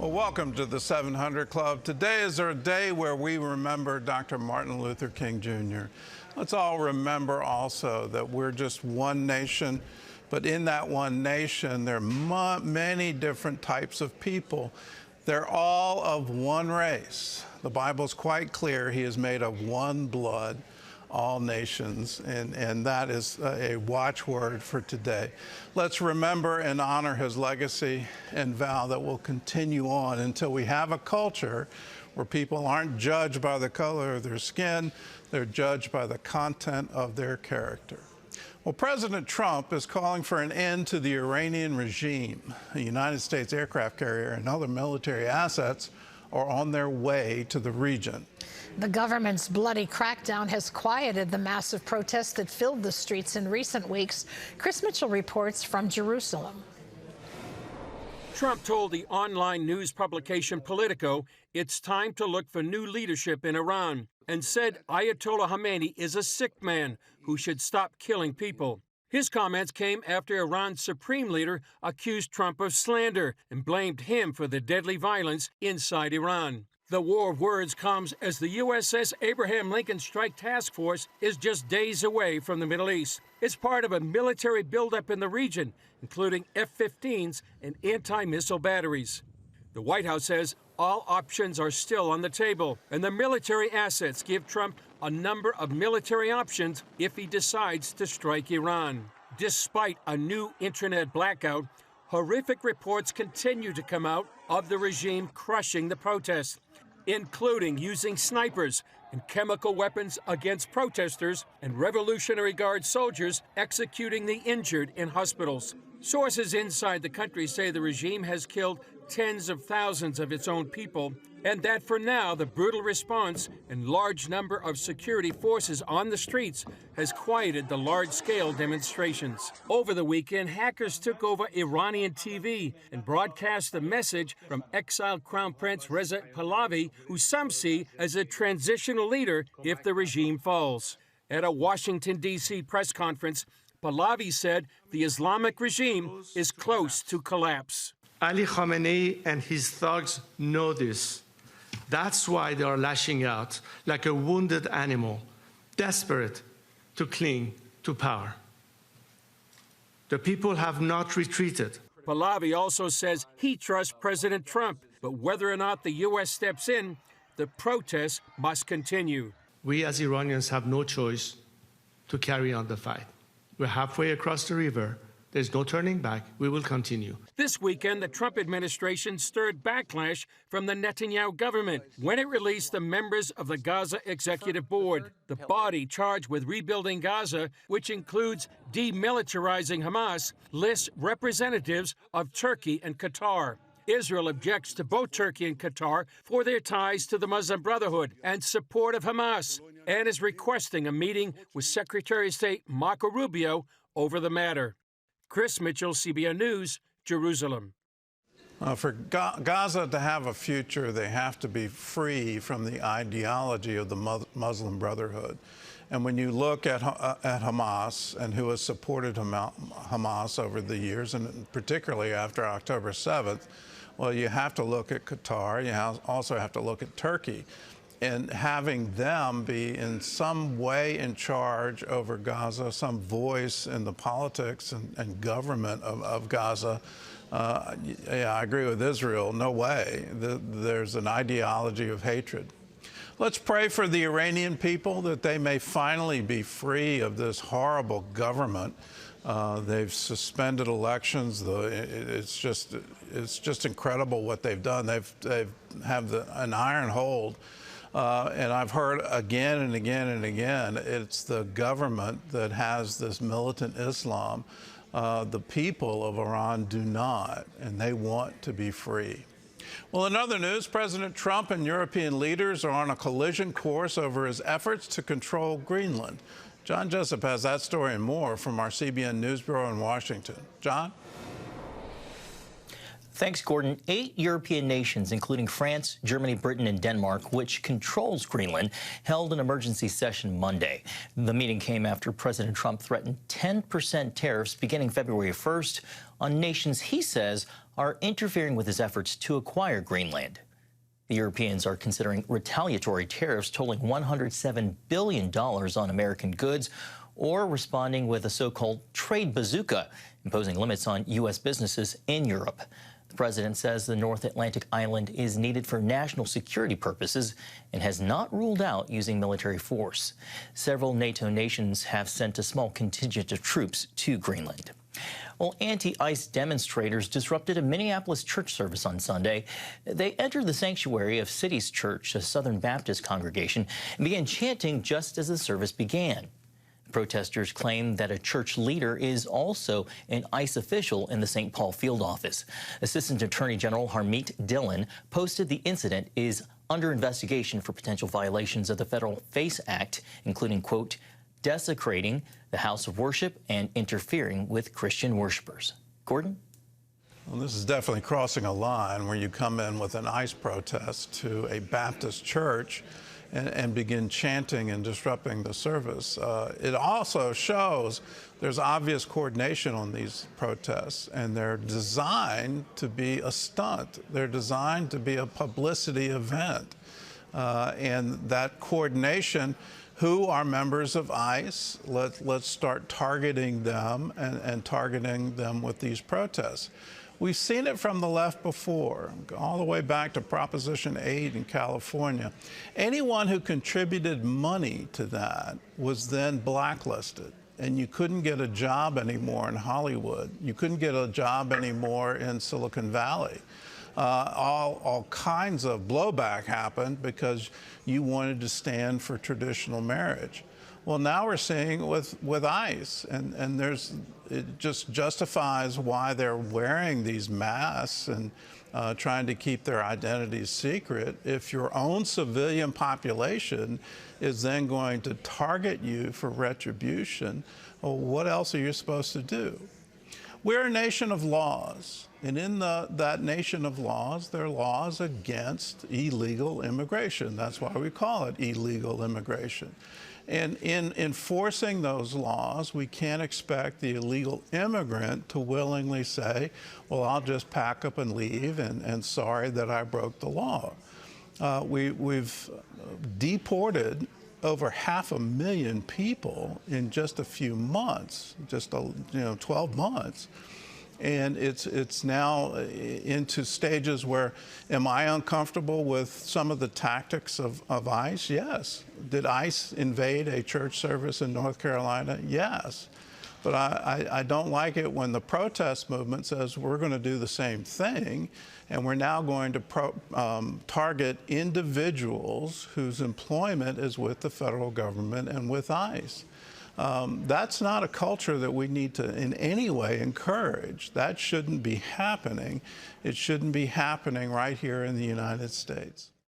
Well, welcome to the 700 Club. Today is our day where we remember Dr. Martin Luther King Jr. Let's all remember also that we're just one nation, but in that one nation, there are many different types of people. They're all of one race. The Bible's quite clear. He is made of one blood, all nations, and that is a watchword for today. Let's remember and honor his legacy and vow that we'll continue on until we have a culture where people aren't judged by the color of their skin, they're judged by the content of their character. Well, President Trump is calling for an end to the Iranian regime. The United States aircraft carrier and other military assets are on their way to the region. The government's bloody crackdown has quieted the massive protests that filled the streets in recent weeks. Chris Mitchell reports from Jerusalem. Trump told the online news publication Politico it's time to look for new leadership in Iran and said Ayatollah Khamenei is a sick man who should stop killing people. His comments came after Iran's supreme leader accused Trump of slander and blamed him for the deadly violence inside Iran. The war of words comes as the USS Abraham Lincoln Strike Task Force is just days away from the Middle East. It's part of a military buildup in the region, including F-15s and anti-missile batteries. The White House says all options are still on the table, and the military assets give Trump a number of military options if he decides to strike Iran. Despite a new internet blackout, horrific reports continue to come out of the regime crushing the protests, including using snipers and chemical weapons against protesters and Revolutionary Guard soldiers executing the injured in hospitals. Sources inside the country say the regime has killed tens of thousands of its own people, and that for now the brutal response and large number of security forces on the streets has quieted the large-scale demonstrations. Over the weekend, hackers took over Iranian TV and broadcast a message from exiled Crown Prince Reza Pahlavi, who some see as a transitional leader if the regime falls. At a Washington, D.C. press conference, Pahlavi said the Islamic regime is close to collapse. Ali Khamenei and his thugs know this. That's why they are lashing out like a wounded animal, desperate to cling to power. The people have not retreated. Pahlavi also says he trusts President Trump, but whether or not the U.S. steps in, the protests must continue. We as Iranians have no choice to carry on the fight. We're halfway across the river. There's no turning back. We will continue. This weekend, the Trump administration stirred backlash from the Netanyahu government when it released the members of the Gaza Executive Board, the body charged with rebuilding Gaza, which includes demilitarizing Hamas, lists representatives of Turkey and Qatar. Israel objects to both Turkey and Qatar for their ties to the Muslim Brotherhood and support of Hamas, and is requesting a meeting with Secretary of State Marco Rubio over the matter. Chris Mitchell, CBN News, Jerusalem. For Gaza to have a future, they have to be free from the ideology of the Muslim Brotherhood. And when you look at Hamas and who has supported Hamas over the years, and particularly after October 7th, well, you have to look at Qatar. You also have to look at Turkey. And having them be in some way in charge over Gaza, some voice in the politics and government of Gaza, yeah, I agree with Israel. No way. There's an ideology of hatred. Let's pray for the Iranian people that they may finally be free of this horrible government. They've suspended elections. It's just incredible what they've done. They have an iron hold. And I've heard again and again and again, it's the government that has this militant Islam. The people of Iran do not, and they want to be free. Well, in other news, President Trump and European leaders are on a collision course over his efforts to control Greenland. John Jessup has that story and more from our CBN News Bureau in Washington. John? Thanks, Gordon. 8 European nations, including France, Germany, Britain, and Denmark, which controls Greenland, held an emergency session Monday. The meeting came after President Trump threatened 10% tariffs beginning February 1st on nations he says are interfering with his efforts to acquire Greenland. The Europeans are considering retaliatory tariffs totaling $107 billion on American goods, or responding with a so-called trade bazooka, imposing limits on U.S. businesses in Europe. The president says the North Atlantic island is needed for national security purposes and has not ruled out using military force. Several NATO nations have sent a small contingent of troops to Greenland. Well, anti-ICE demonstrators disrupted a Minneapolis church service on Sunday. They entered the sanctuary of City's Church, a Southern Baptist congregation, and began chanting just as the service began. Protesters claim that a church leader is also an ICE official in the St. Paul field office. Assistant Attorney General Harmeet Dillon posted the incident is under investigation for potential violations of the Federal FACE Act, including, quote, desecrating the house of worship and interfering with Christian worshipers. Gordon? Well, this is definitely crossing a line where you come in with an ICE protest to a Baptist church and begin chanting and disrupting the service. It also shows there's obvious coordination on these protests, and they're designed to be a stunt. They're designed to be a publicity event. And that coordination, who are members of ICE, let's start targeting them and targeting them with these protests. We've seen it from the left before, all the way back to Proposition 8 in California. Anyone who contributed money to that was then blacklisted, and you couldn't get a job anymore in Hollywood. You couldn't get a job anymore in Silicon Valley. All kinds of blowback happened because you wanted to stand for traditional marriage. Well, now we're seeing with ICE, and it just justifies why they're wearing these masks and trying to keep their identities secret. If your own civilian population is then going to target you for retribution, well, what else are you supposed to do? We're a nation of laws, and in that nation of laws, there are laws against illegal immigration. That's why we call it illegal immigration. And in enforcing those laws, we can't expect the illegal immigrant to willingly say, well, I'll just pack up and leave, and sorry that I broke the law. We've deported over 500,000 people in just a few months, 12 months. And it's now into stages where, am I uncomfortable with some of the tactics of ICE? Yes. Did ICE invade a church service in North Carolina? Yes. But I don't like it when the protest movement says we're going to do the same thing, and we're now going to target individuals whose employment is with the federal government and with ICE. That's not a culture that we need to in any way encourage. That shouldn't be happening. It shouldn't be happening right here in the United States.